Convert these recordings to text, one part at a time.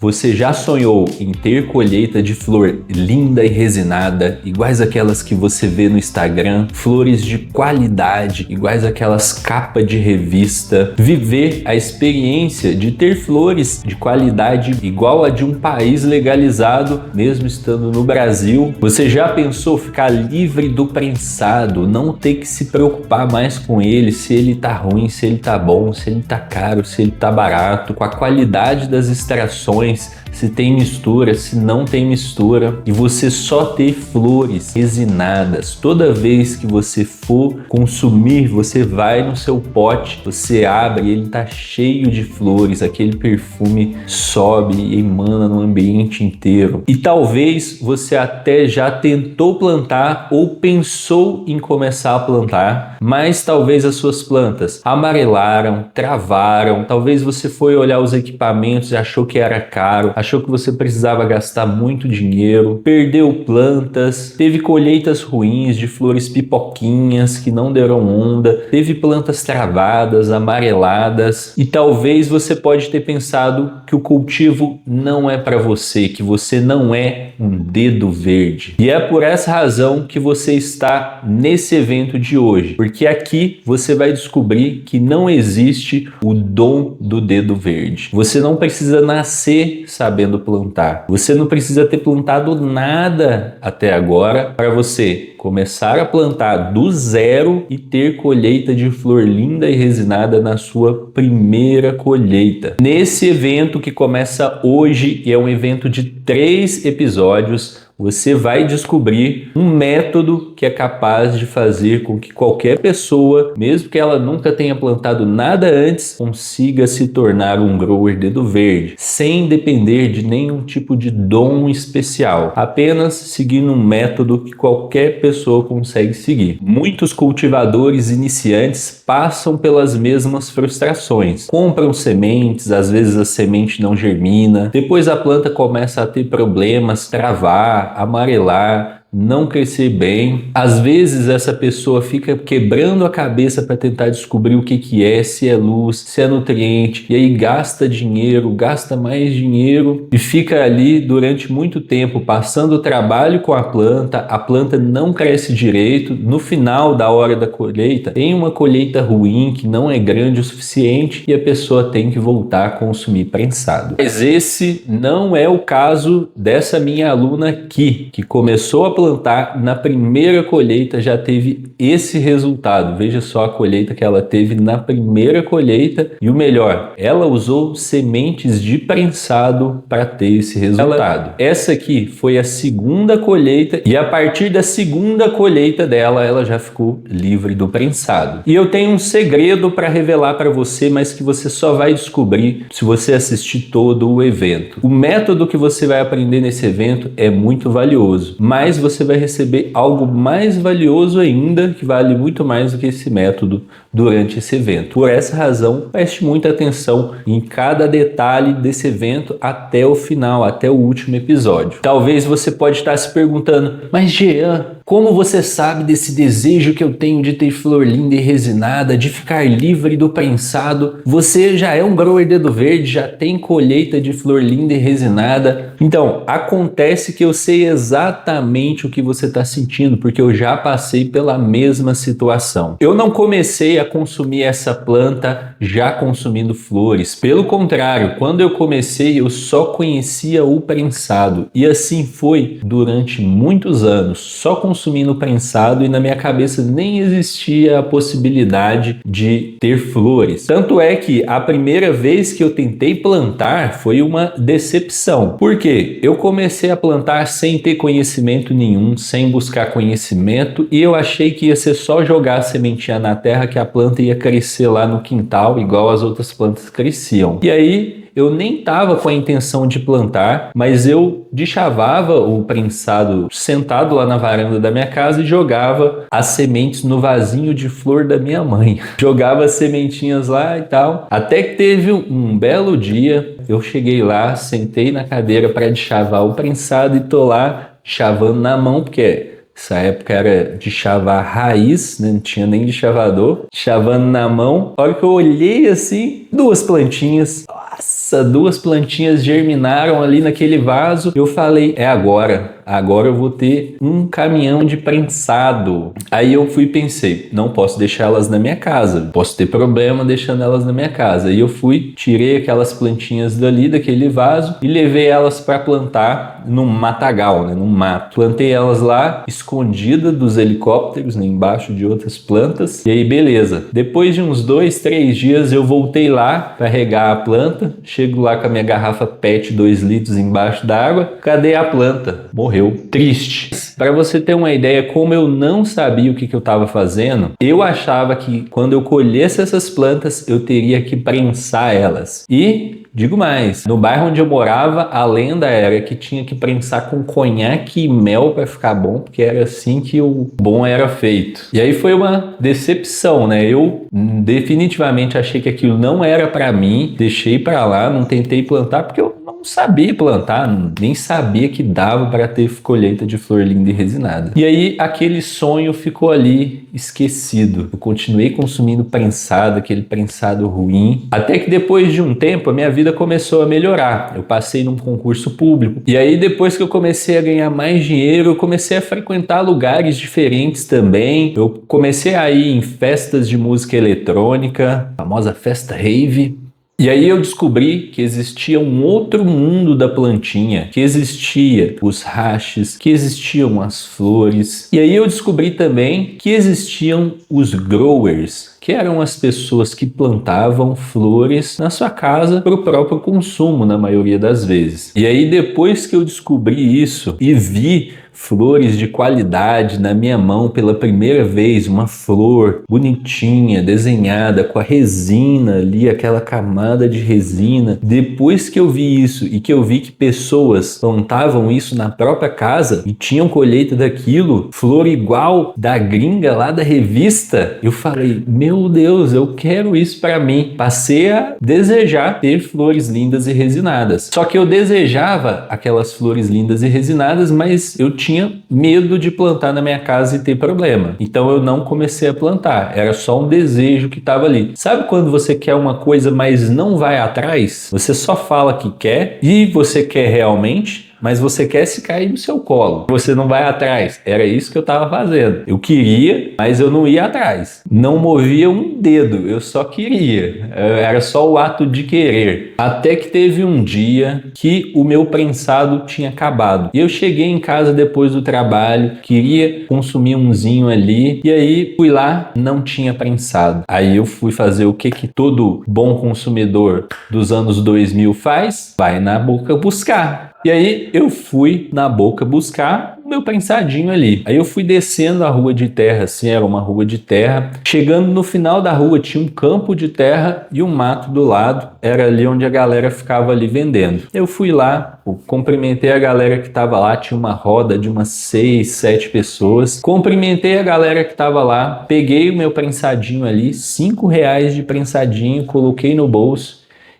Você já sonhou em ter colheita de flor linda e resinada, iguais aquelas que você vê no Instagram? Flores de qualidade, iguais aquelas capas de revista? Viver a experiência de ter flores de qualidade igual a de um país legalizado, mesmo estando no Brasil? Você já pensou ficar livre do prensado, não ter que se preocupar mais com ele, se ele tá ruim, se ele tá bom, se ele tá caro, se ele tá barato, com a qualidade das extrações, se tem mistura, se não tem mistura, e você só ter flores resinadas? Toda vez que você for consumir, você vai no seu pote, você abre e ele tá cheio de flores, aquele perfume sobe e emana no ambiente inteiro. E talvez você até já tentou plantar ou pensou em começar a plantar, mas talvez as suas plantas amarelaram, travaram, talvez você foi olhar os equipamentos e achou que era caro, achou que você precisava gastar muito dinheiro, perdeu plantas, teve colheitas ruins de flores pipoquinhas que não deram onda, teve plantas travadas, amareladas, e talvez você pode ter pensado que o cultivo não é para você, que você não é um dedo verde. E é por essa razão que você está nesse evento de hoje, porque aqui você vai descobrir que não existe o dom do dedo verde. Você não precisa nascer sabendo plantar. Você não precisa ter plantado nada até agora para você começar a plantar do zero e ter colheita de flor linda e resinada na sua primeira colheita. Nesse evento que começa hoje, e é um evento de 3 episódios, você vai descobrir um método que é capaz de fazer com que qualquer pessoa, mesmo que ela nunca tenha plantado nada antes, consiga se tornar um grower dedo verde, sem depender de nenhum tipo de dom especial, apenas seguindo um método que qualquer pessoa consegue seguir. Muitos cultivadores iniciantes passam pelas mesmas frustrações. Compram sementes, às vezes a semente não germina, depois a planta começa a ter problemas, travar, amarelar, não crescer bem. Às vezes essa pessoa fica quebrando a cabeça para tentar descobrir o que é, se é luz, se é nutriente, e aí gasta dinheiro, gasta mais dinheiro e fica ali durante muito tempo passando trabalho com a planta não cresce direito. No final da hora da colheita, tem uma colheita ruim que não é grande o suficiente e a pessoa tem que voltar a consumir prensado. Mas esse não é o caso dessa minha aluna aqui, que começou a plantar, na primeira colheita já teve esse resultado. Veja só a colheita que ela teve na primeira colheita, e o melhor, ela usou sementes de prensado para ter esse resultado. Essa aqui foi a segunda colheita, e a partir da segunda colheita dela, ela já ficou livre do prensado. E eu tenho um segredo para revelar para você, mas que você só vai descobrir se você assistir todo o evento. O método que você vai aprender nesse evento é muito valioso, mas você vai receber algo mais valioso ainda, que vale muito mais do que esse método durante esse evento. Por essa razão, preste muita atenção em cada detalhe desse evento até o final, até o último episódio. Talvez você pode estar se perguntando, mas Jean, como você sabe desse desejo que eu tenho de ter flor linda e resinada, de ficar livre do prensado? Você já é um grower dedo verde, já tem colheita de flor linda e resinada. Então, acontece que eu sei exatamente o que você está sentindo, porque eu já passei pela mesma situação. Eu não comecei a consumir essa planta já consumindo flores. Pelo contrário, quando eu comecei, eu só conhecia o prensado. E assim foi durante muitos anos, só consumindo prensado, e na minha cabeça nem existia a possibilidade de ter flores. Tanto é que a primeira vez que eu tentei plantar foi uma decepção. Por quê? Eu comecei a plantar sem ter conhecimento nenhum, sem buscar conhecimento, e eu achei que ia ser só jogar a sementinha na terra que a planta ia crescer lá no quintal, igual as outras plantas cresciam. E aí eu nem estava com a intenção de plantar, mas eu deschavava o prensado sentado lá na varanda da minha casa e jogava as sementes no vasinho de flor da minha mãe. Jogava as sementinhas lá e tal. Até que teve um belo dia, eu cheguei lá, sentei na cadeira para deschavar o prensado e tô lá chavando na mão, porque Essa época era de chavar raiz, né? Não tinha nem de chavador. Chavando na mão. A hora que eu olhei assim, 2 plantinhas. Nossa, 2 plantinhas germinaram ali naquele vaso. Eu falei, é agora. Agora eu vou ter um caminhão de prensado. Aí eu fui e pensei, não posso deixar elas na minha casa. Posso ter problema deixando elas na minha casa. Aí eu fui, tirei aquelas plantinhas dali, daquele vaso, e levei elas para plantar num matagal, né, num mato. Plantei elas lá, escondida dos helicópteros, né, embaixo de outras plantas. E aí, beleza. Depois de uns 2, 3 dias, eu voltei lá para regar a planta. Chego lá com a minha garrafa PET 2 litros embaixo d'água. Cadê a planta? Morreu. Triste. Para você ter uma ideia, como eu não sabia o que eu estava fazendo, eu achava que quando eu colhesse essas plantas, eu teria que prensar elas. E digo mais, no bairro onde eu morava, a lenda era que tinha que prensar com conhaque e mel para ficar bom, porque era assim que o bom era feito. E aí foi uma decepção, né? Eu definitivamente achei que aquilo não era para mim, deixei para lá, não tentei plantar, porque eu não sabia plantar, nem sabia que dava para ter colheita de flor linda e resinada. E aí aquele sonho ficou ali esquecido. Eu continuei consumindo prensado, aquele prensado ruim, até que depois de um tempo a minha vida começou a melhorar. Eu passei num concurso público e aí depois que eu comecei a ganhar mais dinheiro, eu comecei a frequentar lugares diferentes também. Eu comecei a ir em festas de música eletrônica, a famosa festa rave. E aí eu descobri que existia um outro mundo da plantinha, que existia os hashes, que existiam as flores. E aí eu descobri também que existiam os growers, que eram as pessoas que plantavam flores na sua casa para o próprio consumo, na maioria das vezes. E aí depois que eu descobri isso e vi flores de qualidade na minha mão pela primeira vez, uma flor bonitinha, desenhada com a resina ali, aquela camada de resina. Depois que eu vi isso e que eu vi que pessoas plantavam isso na própria casa e tinham colheita daquilo, flor igual da gringa lá da revista, eu falei, meu Deus, eu quero isso para mim. Passei a desejar ter flores lindas e resinadas. Só que eu desejava aquelas flores lindas e resinadas, mas eu tinha medo de plantar na minha casa e ter problema. Então eu não comecei a plantar. Era só um desejo que estava ali. Sabe quando você quer uma coisa, mas não vai atrás? Você só fala que quer e você quer realmente, mas você quer se cair no seu colo. Você não vai atrás. Era isso que eu estava fazendo. Eu queria, mas eu não ia atrás. Não movia um dedo. Eu só queria. Era só o ato de querer. Até que teve um dia que o meu prensado tinha acabado. E eu cheguei em casa depois do trabalho, queria consumir umzinho ali. E aí fui lá, não tinha prensado. Aí eu fui fazer o que todo bom consumidor dos anos 2000 faz? Vai na boca buscar. E aí eu fui na boca buscar o meu prensadinho ali. Aí eu fui descendo a rua de terra, assim, era uma rua de terra. Chegando no final da rua tinha um campo de terra e um mato do lado. Era ali onde a galera ficava ali vendendo. Eu fui lá, cumprimentei a galera que estava lá, tinha uma roda de umas 6, 7 pessoas. Cumprimentei a galera que estava lá, peguei o meu prensadinho ali, R$5 de prensadinho, coloquei no bolso.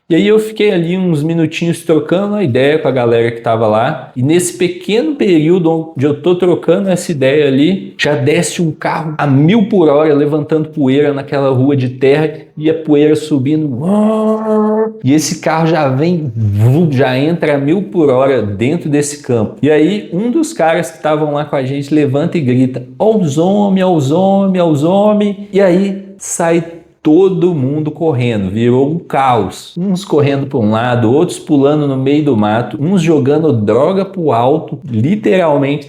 E aí eu fiquei ali uns minutinhos trocando a ideia com a galera que estava lá. E nesse pequeno período onde eu tô trocando essa ideia ali, já desce um carro a 1000 por hora, levantando poeira naquela rua de terra e a poeira subindo. E esse carro já vem, já entra a 1000 por hora dentro desse campo. E aí um dos caras que estavam lá com a gente levanta e grita, ó os homens, ó os homens, ó os homens. E aí sai todo mundo correndo, virou um caos. Uns correndo para um lado, outros pulando no meio do mato, uns jogando droga pro alto, literalmente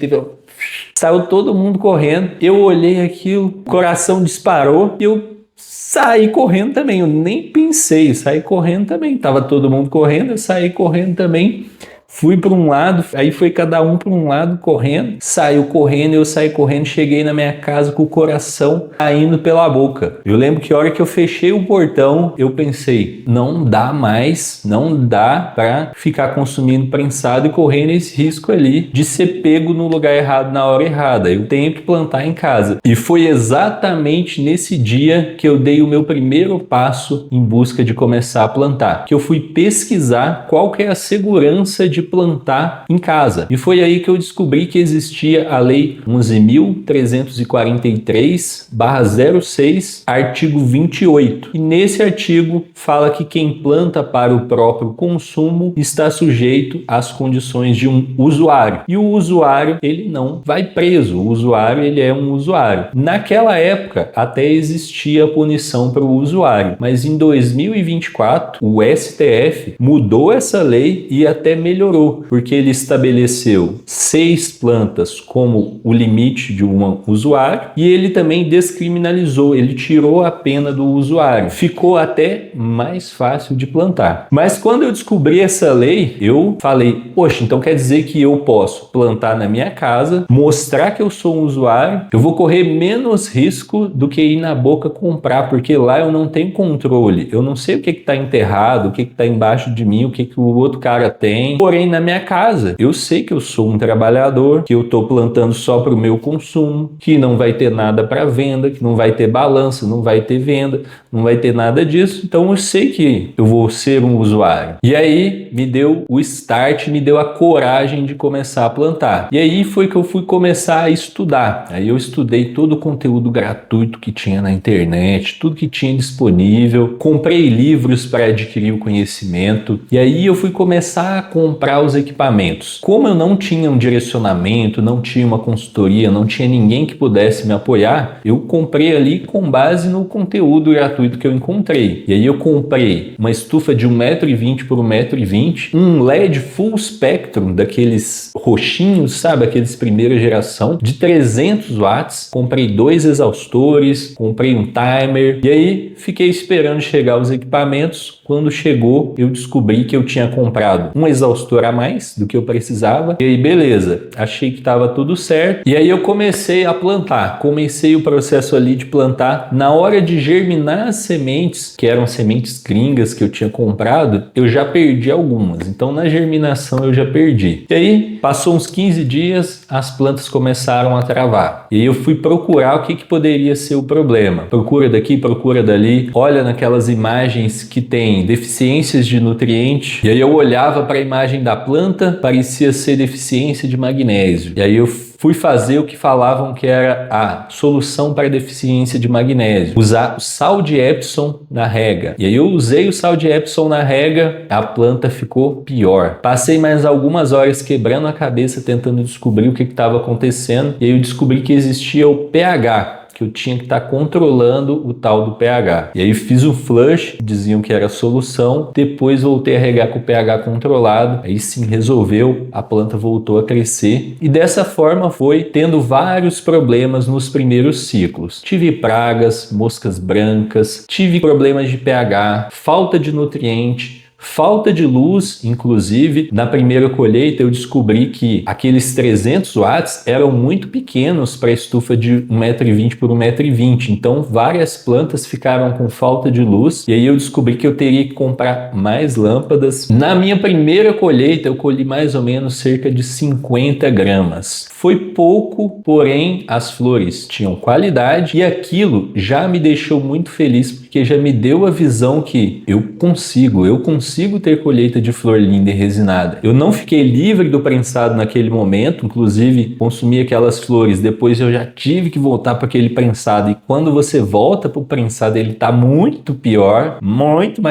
saiu todo mundo correndo. Eu olhei aquilo, o coração disparou e eu saí correndo também. Eu nem pensei, saí correndo também. Tava todo mundo correndo, eu saí correndo também. Fui para um lado, aí foi cada um para um lado correndo, saiu correndo, eu saí correndo, cheguei na minha casa com o coração saindo pela boca. Eu lembro que a hora que eu fechei o portão, eu pensei, não dá mais, não dá para ficar consumindo prensado e correndo esse risco ali de ser pego no lugar errado na hora errada. Eu tenho que plantar em casa. E foi exatamente nesse dia que eu dei o meu primeiro passo em busca de começar a plantar, que eu fui pesquisar qual que é a segurança de de plantar em casa. E foi aí que eu descobri que existia a Lei 11.343/06, artigo 28. E nesse artigo fala que quem planta para o próprio consumo está sujeito às condições de um usuário. E o usuário, ele não vai preso. O usuário, ele é um usuário. Naquela época, até existia punição para o usuário, mas em 2024, o STF mudou essa lei e até melhorou, porque ele estabeleceu 6 plantas como o limite de um usuário e ele também descriminalizou, ele tirou a pena do usuário. Ficou até mais fácil de plantar. Mas quando eu descobri essa lei, eu falei, poxa, então quer dizer que eu posso plantar na minha casa, mostrar que eu sou um usuário, eu vou correr menos risco do que ir na boca comprar, porque lá eu não tenho controle, eu não sei o que está enterrado, o que está embaixo de mim, o que o outro cara tem. Porém, na minha casa, eu sei que eu sou um trabalhador, que eu estou plantando só para o meu consumo, que não vai ter nada para venda, que não vai ter balança, não vai ter venda, não vai ter nada disso. Então eu sei que eu vou ser um usuário. E aí me deu o start, me deu a coragem de começar a plantar. E aí foi que eu fui começar a estudar. Aí eu estudei todo o conteúdo gratuito que tinha na internet, tudo que tinha disponível. Comprei livros para adquirir o conhecimento. E aí eu fui começar a comprar os equipamentos. Como eu não tinha um direcionamento, não tinha uma consultoria, não tinha ninguém que pudesse me apoiar, eu comprei ali com base no conteúdo gratuito que eu encontrei. E aí eu comprei uma estufa de 1,20 m por 1,20 m, um LED full spectrum daqueles roxinhos, sabe? Aqueles primeira geração, de 300 watts. Comprei 2 exaustores, comprei um timer e aí fiquei esperando chegar os equipamentos. Quando chegou, eu descobri que eu tinha comprado um exaustor a mais do que eu precisava. E aí, beleza, achei que estava tudo certo. E aí eu comecei a plantar. Comecei o processo ali de plantar. Na hora de germinar as sementes, que eram sementes gringas que eu tinha comprado, eu já perdi algumas. Então, na germinação, eu já perdi. E aí, passou uns 15 dias, as plantas começaram a travar. E aí eu fui procurar o que poderia ser o problema. Procura daqui, procura dali. Olha naquelas imagens que tem deficiências de nutriente. E aí eu olhava para a imagem da planta, parecia ser deficiência de magnésio. E aí eu fui fazer o que falavam que era a solução para deficiência de magnésio. Usar o sal de Epsom na rega. E aí eu usei o sal de Epsom na rega, a planta ficou pior. Passei mais algumas horas quebrando a cabeça tentando descobrir o que estava acontecendo. E aí eu descobri que existia o pH, que eu tinha que estar controlando o tal do pH. E aí fiz o flush, diziam que era a solução, depois voltei a regar com o pH controlado, aí sim resolveu, a planta voltou a crescer e dessa forma foi tendo vários problemas nos primeiros ciclos. Tive pragas, moscas brancas, tive problemas de pH, falta de nutriente, falta de luz. Inclusive, na primeira colheita eu descobri que aqueles 300 watts eram muito pequenos para a estufa de 1,20 m por 1,20 m. Então, várias plantas ficaram com falta de luz. E aí eu descobri que eu teria que comprar mais lâmpadas. Na minha primeira colheita, eu colhi mais ou menos cerca de 50 gramas. Foi pouco, porém as flores tinham qualidade e aquilo já me deixou muito feliz, porque já me deu a visão que eu consigo ter colheita de flor linda e resinada. Eu não fiquei livre do prensado naquele momento, inclusive consumi aquelas flores, depois eu já tive que voltar para aquele prensado e quando você volta para o prensado ele tá muito pior, muito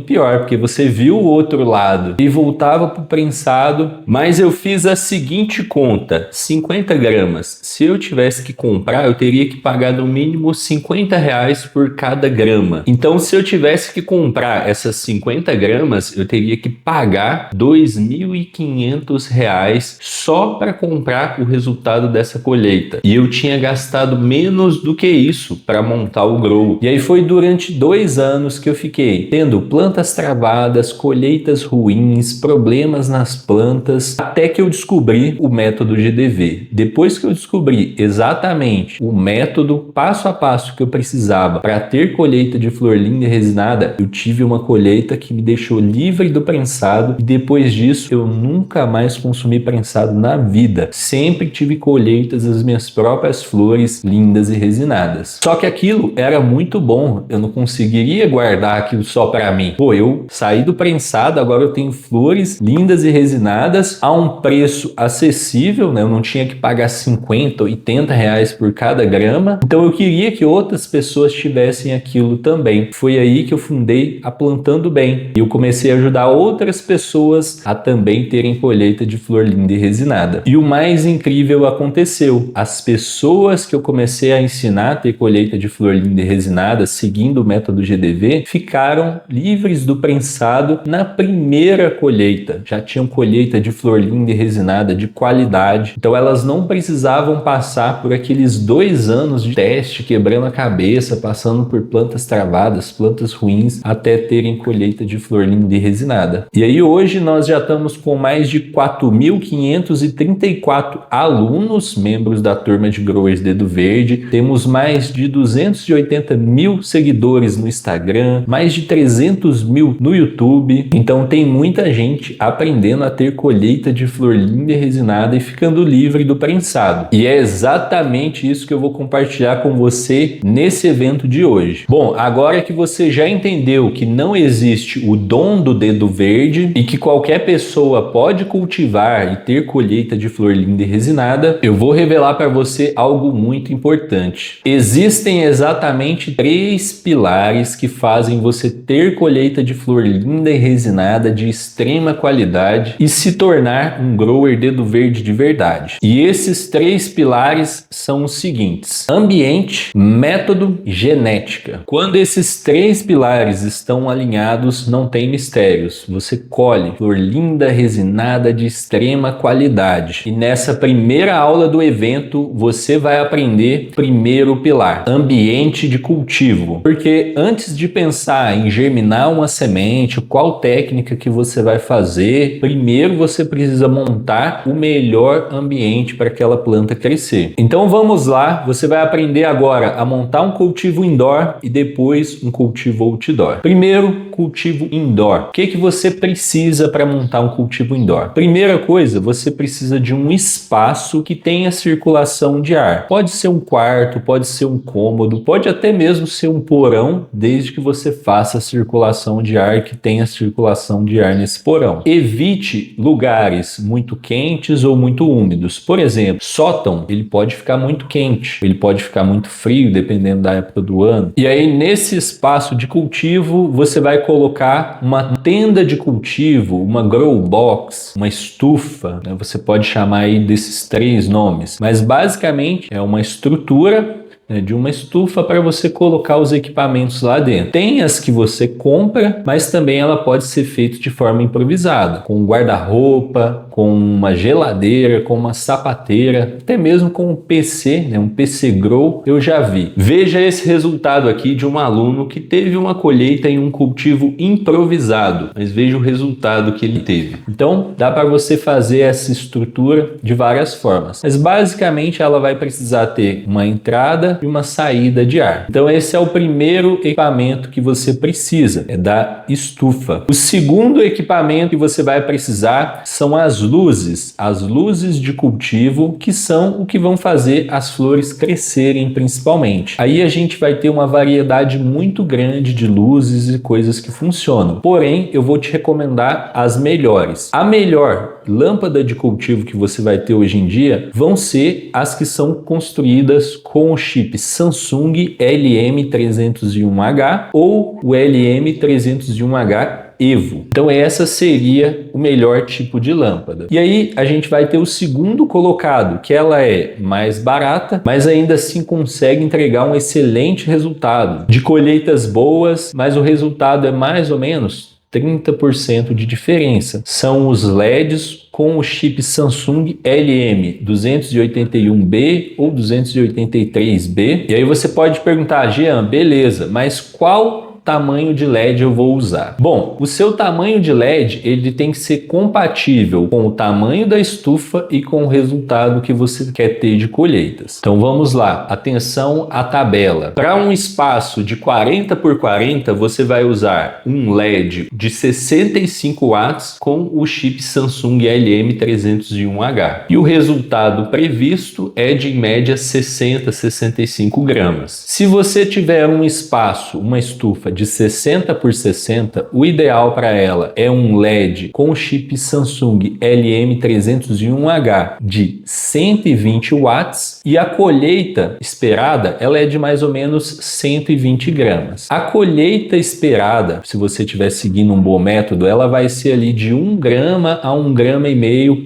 pior, porque você viu o outro lado e voltava para o prensado. Mas eu fiz a seguinte conta, 50 gramas, se eu tivesse que comprar eu teria que pagar no mínimo R$50 por cada grama. Então se eu tivesse que comprar essas 50 gramas eu teria que pagar R$2.500 só para comprar o resultado dessa colheita. E eu tinha gastado menos do que isso para montar o grow. E aí foi durante 2 anos que eu fiquei tendo plantas travadas, colheitas ruins, problemas nas plantas, até que eu descobri o método GDV. Depois que eu descobri exatamente o método passo a passo que eu precisava para ter colheita de flor linda e resinada, eu tive uma colheita que me deixou livre do prensado e depois disso eu nunca mais consumi prensado na vida. Sempre tive colheitas das minhas próprias flores lindas e resinadas. Só que aquilo era muito bom, eu não conseguiria guardar aquilo só para mim. Pô, eu saí do prensado, agora eu tenho flores lindas e resinadas a um preço acessível, né? Eu não tinha que pagar 50, 80 reais por cada grama. Então eu queria que outras pessoas tivessem aquilo também. Foi aí que eu fundei a Plantando Bem. E eu comecei a ajudar outras pessoas a também terem colheita de flor linda e resinada. E o mais incrível aconteceu. As pessoas que eu comecei a ensinar a ter colheita de flor linda e resinada, seguindo o método GDV, ficaram livres do prensado na primeira colheita. Já tinham colheita de flor linda e resinada de qualidade. Então elas não precisavam passar por aqueles 2 anos de teste, quebrando a cabeça, passando por plantas travadas, plantas ruins, até terem colheita de flor linda e resinada. E aí hoje nós já estamos com mais de 4.534 alunos, membros da turma de Growers Dedo Verde. Temos mais de 280 mil seguidores no Instagram, mais de 300 mil no YouTube. Então tem muita gente aprendendo a ter colheita de flor linda e resinada e ficando livre do prensado. E é exatamente isso que eu vou compartilhar com você nesse evento de hoje. Bom, agora que você já entendeu que não existe o dom do dedo verde e que qualquer pessoa pode cultivar e ter colheita de flor linda e resinada, eu vou revelar para você algo muito importante. Existem exatamente 3 pilares que fazem você ter colheita de flor linda e resinada de extrema qualidade e se tornar um grower dedo verde de verdade. E esses 3 pilares são os seguintes: ambiente, método e genética. Quando esses 3 pilares estão alinhados, não tem mistérios. Você colhe flor linda, resinada de extrema qualidade. E nessa primeira aula do evento, você vai aprender o primeiro pilar: ambiente de cultivo. Porque antes de pensar em germinar uma semente, qual técnica que você vai fazer, primeiro você precisa montar o melhor ambiente para aquela planta crescer. Então vamos lá, você vai aprender agora a montar um cultivo indoor e depois um cultivo outdoor. Primeiro, cultivo indoor. O que você precisa para montar um cultivo indoor? Primeira coisa, você precisa de um espaço que tenha circulação de ar. Pode ser um quarto, pode ser um cômodo, pode até mesmo ser um porão, desde que você faça a circulação de ar, que tenha circulação de ar nesse porão. Evite lugares muito quentes ou muito úmidos. Por exemplo, sótão, ele pode ficar muito quente, ele pode ficar muito frio, dependendo da época do ano. E aí, nesse espaço de cultivo, você vai colocar uma tenda de cultivo, uma grow box, uma estufa, né? Você pode chamar aí desses 3 nomes, mas basicamente é uma estrutura de uma estufa para você colocar os equipamentos lá dentro. Tem as que você compra, mas também ela pode ser feita de forma improvisada, com um guarda-roupa, com uma geladeira, com uma sapateira, até mesmo com um PC, né, um PC Grow, eu já vi. Veja esse resultado aqui de um aluno que teve uma colheita em um cultivo improvisado, mas veja o resultado que ele teve. Então, dá para você fazer essa estrutura de várias formas, mas basicamente ela vai precisar ter uma entrada e uma saída de ar. Então esse é o primeiro equipamento que você precisa, é da estufa. O segundo equipamento que você vai precisar são as luzes de cultivo, que são o que vão fazer as flores crescerem principalmente. Aí a gente vai ter uma variedade muito grande de luzes e coisas que funcionam. Porém, eu vou te recomendar as melhores. A melhor lâmpada de cultivo que você vai ter hoje em dia vão ser as que são construídas com o chip Samsung LM301H ou o LM301H Evo. Então essa seria o melhor tipo de lâmpada. E aí a gente vai ter o segundo colocado, que ela é mais barata, mas ainda assim consegue entregar um excelente resultado. De colheitas boas, mas o resultado é mais ou menos 30% de diferença. São os LEDs com o chip Samsung LM281B ou 283B. E aí você pode perguntar, Jean, beleza, mas qual tamanho de LED eu vou usar? Bom, o seu tamanho de LED ele tem que ser compatível com o tamanho da estufa e com o resultado que você quer ter de colheitas. Então vamos lá, atenção à tabela. Para um espaço de 40 por 40, você vai usar um LED de 65 watts com o chip Samsung LM301H. E o resultado previsto é de em média 60 a 65 gramas. Se você tiver um espaço, uma estufa de 60 por 60, o ideal para ela é um LED com o chip Samsung LM301H de 120 watts e a colheita esperada ela é de mais ou menos 120 gramas. A colheita esperada, se você estiver seguindo um bom método, ela vai ser ali de 1 grama a 1,5 gramas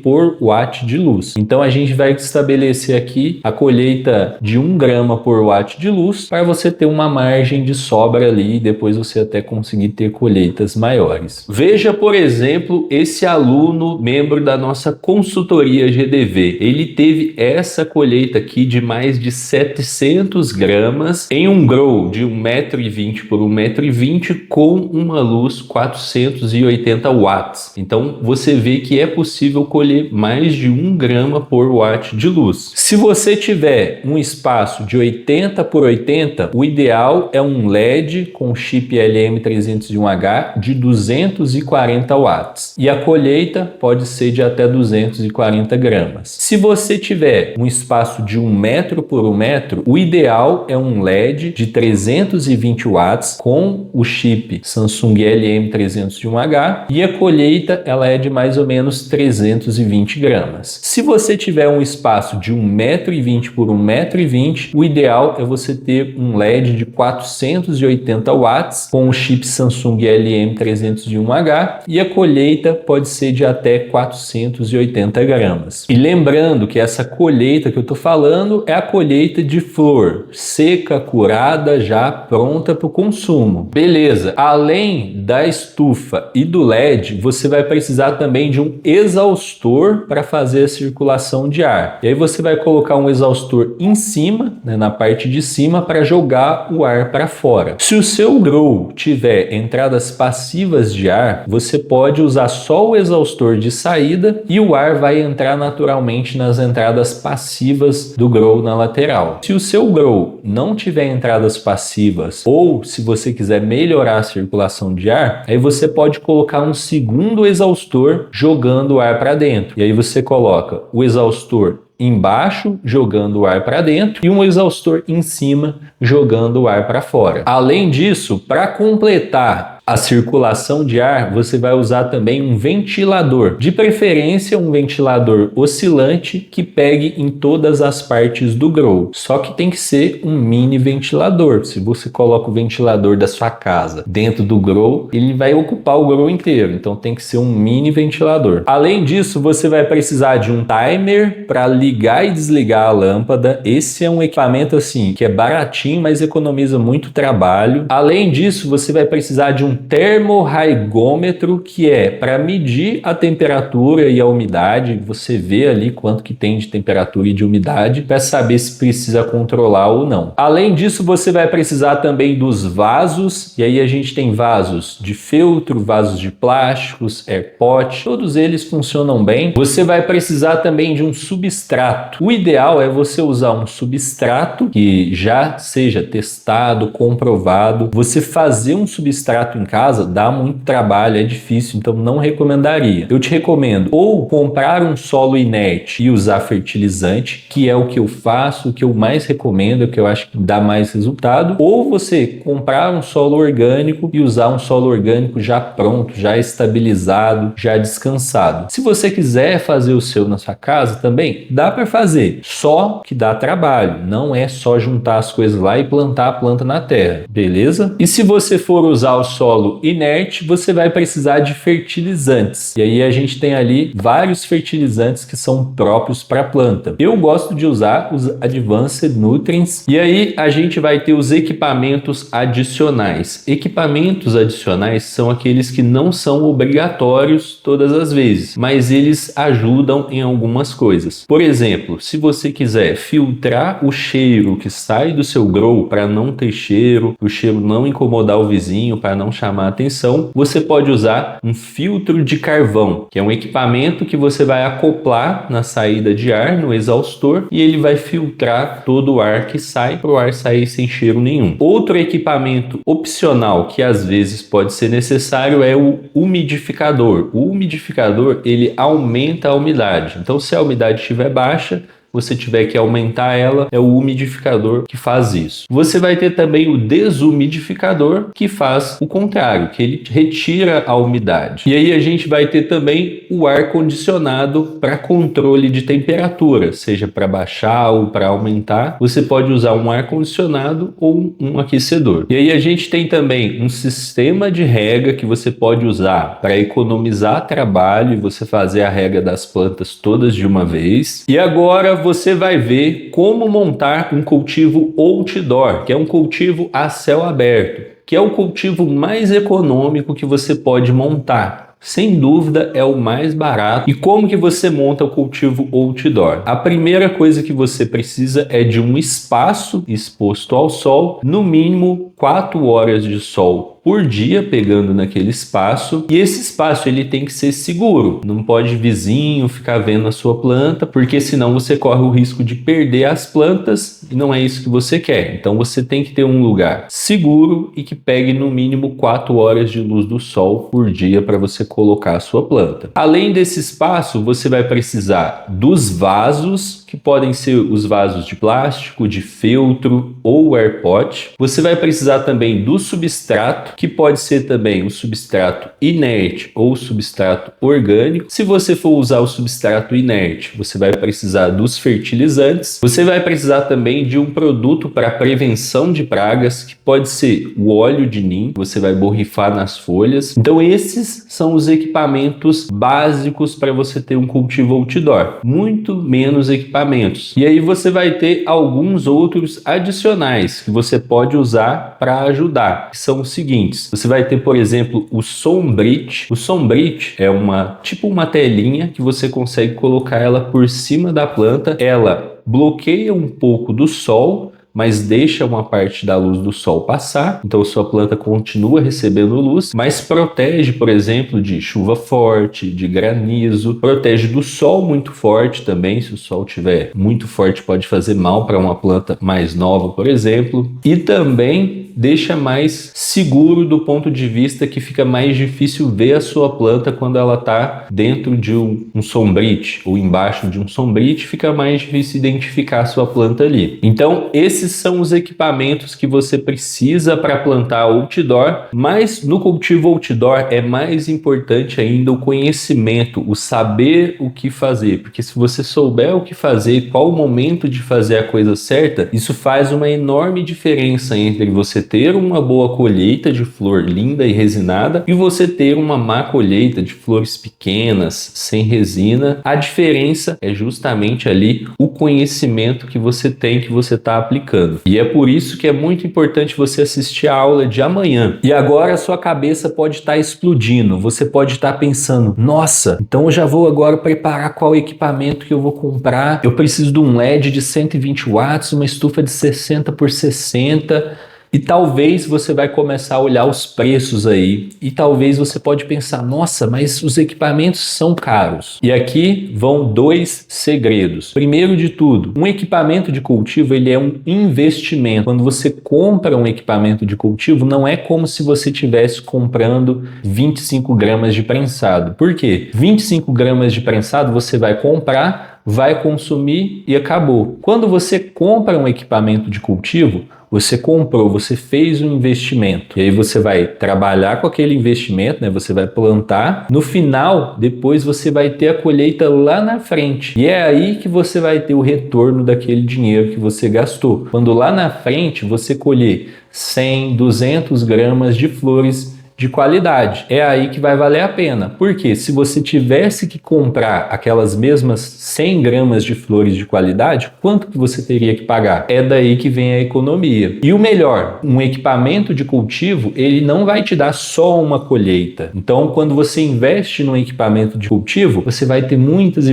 por watt de luz. Então a gente vai estabelecer aqui a colheita de 1 grama por watt de luz para você ter uma margem de sobra ali e depois você até conseguir ter colheitas maiores. Veja, por exemplo, esse aluno membro da nossa consultoria GDV. Ele teve essa colheita aqui de mais de 700 gramas em um grow de 1,20 m por 1,20 m com uma luz 480 watts. Então você vê que é possível colher mais de 1 grama por watt de luz. Se você tiver um espaço de 80 por 80, o ideal é um LED com chip LM301H de 240 watts. E a colheita pode ser de até 240 gramas. Se você tiver um espaço de 1 metro por 1 metro, o ideal é um LED de 320 watts com o chip Samsung LM301H e a colheita ela é de mais ou menos 320 gramas. Se você tiver um espaço de 1,20 m por 1,20 m, o ideal é você ter um LED de 480 watts com o chip Samsung LM301H e a colheita pode ser de até 480 gramas. E lembrando que essa colheita que eu estou falando é a colheita de flor, seca, curada, já pronta para o consumo. Beleza, além da estufa e do LED, você vai precisar também de um exaustor para fazer a circulação de ar. E aí você vai colocar um exaustor em cima, né, na parte de cima, para jogar o ar para fora. Se o seu grow tiver entradas passivas de ar, você pode usar só o exaustor de saída e o ar vai entrar naturalmente nas entradas passivas do grow na lateral. Se o seu grow não tiver entradas passivas ou se você quiser melhorar a circulação de ar, aí você pode colocar um segundo exaustor jogando o ar para dentro. E aí você coloca o exaustor embaixo jogando o ar para dentro e um exaustor em cima jogando o ar para fora. Além disso, para completar a circulação de ar, você vai usar também um ventilador, de preferência um ventilador oscilante que pegue em todas as partes do grow. Só que tem que ser um mini ventilador. Se você coloca o ventilador da sua casa dentro do grow, ele vai ocupar o grow inteiro, então tem que ser um mini ventilador. Além disso, você vai precisar de um timer para ligar e desligar a lâmpada. Esse é um equipamento assim que é baratinho, mas economiza muito trabalho. Além disso, você vai precisar de um termorraigômetro, que é para medir a temperatura e a umidade. Você vê ali quanto que tem de temperatura e de umidade para saber se precisa controlar ou não. Além disso, você vai precisar também dos vasos, e aí a gente tem vasos de feltro, vasos de plásticos, airpot, todos eles funcionam bem. Você vai precisar também de um substrato. O ideal é você usar um substrato que já seja testado, comprovado. Você fazer um substrato em casa dá muito trabalho, é difícil, então não recomendaria. Eu te recomendo ou comprar um solo inerte e usar fertilizante, que é o que eu faço, o que eu mais recomendo, o que eu acho que dá mais resultado, ou você comprar um solo orgânico e usar um solo orgânico já pronto, já estabilizado, já descansado. Se você quiser fazer o seu na sua casa também, dá para fazer, só que dá trabalho, não é só juntar as coisas lá e plantar a planta na terra, beleza? E se você for usar o solo solo inerte, você vai precisar de fertilizantes. E aí a gente tem ali vários fertilizantes que são próprios para a planta. Eu gosto de usar os Advanced Nutrients. E aí a gente vai ter os equipamentos adicionais. Equipamentos adicionais são aqueles que não são obrigatórios todas as vezes, mas eles ajudam em algumas coisas. Por exemplo, se você quiser filtrar o cheiro que sai do seu grow para não ter cheiro, o cheiro não incomodar o vizinho, para não chamar atenção, você pode usar um filtro de carvão, que é um equipamento que você vai acoplar na saída de ar, no exaustor, e ele vai filtrar todo o ar que sai para o ar sair sem cheiro nenhum. Outro equipamento opcional que às vezes pode ser necessário é o umidificador. O umidificador, ele aumenta a umidade. Então, se a umidade estiver baixa, você tiver que aumentar ela, é o umidificador que faz isso. Você vai ter também o desumidificador, que faz o contrário, que ele retira a umidade. E aí a gente vai ter também o ar condicionado para controle de temperatura, seja para baixar ou para aumentar. Você pode usar um ar condicionado ou um aquecedor. E aí a gente tem também um sistema de rega que você pode usar para economizar trabalho e você fazer a rega das plantas todas de uma vez. E agora você vai ver como montar um cultivo outdoor, que é um cultivo a céu aberto, que é o cultivo mais econômico que você pode montar. Sem dúvida é o mais barato. E como que você monta o cultivo outdoor? A primeira coisa que você precisa é de um espaço exposto ao sol, no mínimo 4 horas de sol por dia pegando naquele espaço, e esse espaço ele tem que ser seguro, não pode vizinho ficar vendo a sua planta, porque senão você corre o risco de perder as plantas e não é isso que você quer. Então você tem que ter um lugar seguro e que pegue no mínimo 4 horas de luz do sol por dia para você colocar a sua planta. Além desse espaço, você vai precisar dos vasos, que podem ser os vasos de plástico, de feltro ou airpot. Você vai precisar também do substrato, que pode ser também o substrato inerte ou substrato orgânico. Se você for usar o substrato inerte, você vai precisar dos fertilizantes. Você vai precisar também de um produto para prevenção de pragas, que pode ser o óleo de nim, que você vai borrifar nas folhas. Então esses são os equipamentos básicos para você ter um cultivo outdoor. Muito menos equipamentos. E aí você vai ter alguns outros adicionais que você pode usar para ajudar, que são os seguintes. Você vai ter, por exemplo, o Sombrit. O Sombrit é uma telinha que você consegue colocar ela por cima da planta. Ela bloqueia um pouco do sol, mas deixa uma parte da luz do sol passar, então sua planta continua recebendo luz, mas protege, por exemplo, de chuva forte, de granizo, protege do sol muito forte também. Se o sol estiver muito forte, pode fazer mal para uma planta mais nova, por exemplo, e também deixa mais seguro do ponto de vista que fica mais difícil ver a sua planta quando ela está dentro de um sombrit ou embaixo de um sombrit, fica mais difícil identificar a sua planta ali. Então esses são os equipamentos que você precisa para plantar outdoor, mas no cultivo outdoor é mais importante ainda o conhecimento, o saber o que fazer, porque se você souber o que fazer, qual o momento de fazer a coisa certa, isso faz uma enorme diferença entre você ter uma boa colheita de flor linda e resinada e você ter uma má colheita de flores pequenas, sem resina. A diferença é justamente ali o conhecimento que você tem, que você está aplicando. E é por isso que é muito importante você assistir a aula de amanhã. E agora a sua cabeça pode estar explodindo, você pode estar pensando, nossa, então eu já vou agora preparar qual equipamento que eu vou comprar, eu preciso de um LED de 120 watts, uma estufa de 60 por 60... E talvez você vai começar a olhar os preços aí e talvez você pode pensar, nossa, mas os equipamentos são caros. E aqui vão 2 segredos. Primeiro de tudo, um equipamento de cultivo ele é um investimento. Quando você compra um equipamento de cultivo, não é como se você estivesse comprando 25 gramas de prensado. Por quê? 25 gramas de prensado você vai comprar, vai consumir e acabou. Quando você compra um equipamento de cultivo, você comprou, você fez um investimento. E aí você vai trabalhar com aquele investimento, né? Você vai plantar. No final, depois você vai ter a colheita lá na frente. E é aí que você vai ter o retorno daquele dinheiro que você gastou. Quando lá na frente você colher 100, 200 gramas de flores de qualidade. É aí que vai valer a pena. Porque se você tivesse que comprar aquelas mesmas 100 gramas de flores de qualidade, quanto que você teria que pagar? É daí que vem a economia. E o melhor, um equipamento de cultivo, ele não vai te dar só uma colheita. Então, quando você investe num equipamento de cultivo, você vai ter muitas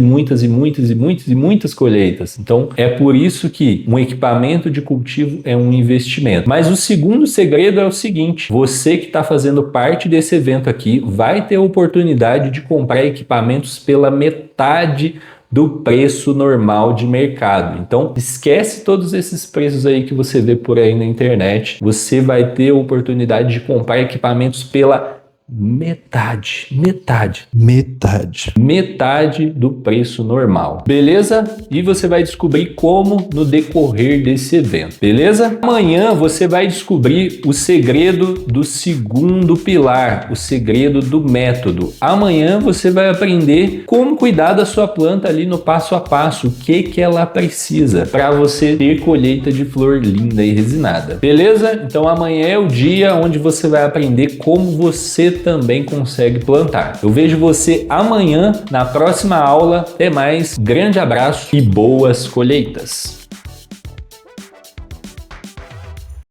colheitas. Então, é por isso que um equipamento de cultivo é um investimento. Mas o segundo segredo é o seguinte: você que está fazendo parte desse evento aqui vai ter a oportunidade de comprar equipamentos pela metade do preço normal de mercado. Então, esquece todos esses preços aí que você vê por aí na internet. Você vai ter a oportunidade de comprar equipamentos pela metade do preço normal, beleza? E você vai descobrir como no decorrer desse evento, beleza? Amanhã você vai descobrir o segredo do segundo pilar, o segredo do método. Amanhã você vai aprender como cuidar da sua planta ali no passo a passo, o que ela precisa para você ter colheita de flor linda e resinada, beleza? Então amanhã é o dia onde você vai aprender como você também consegue plantar. Eu vejo você amanhã na próxima aula. Até mais, grande abraço e boas colheitas!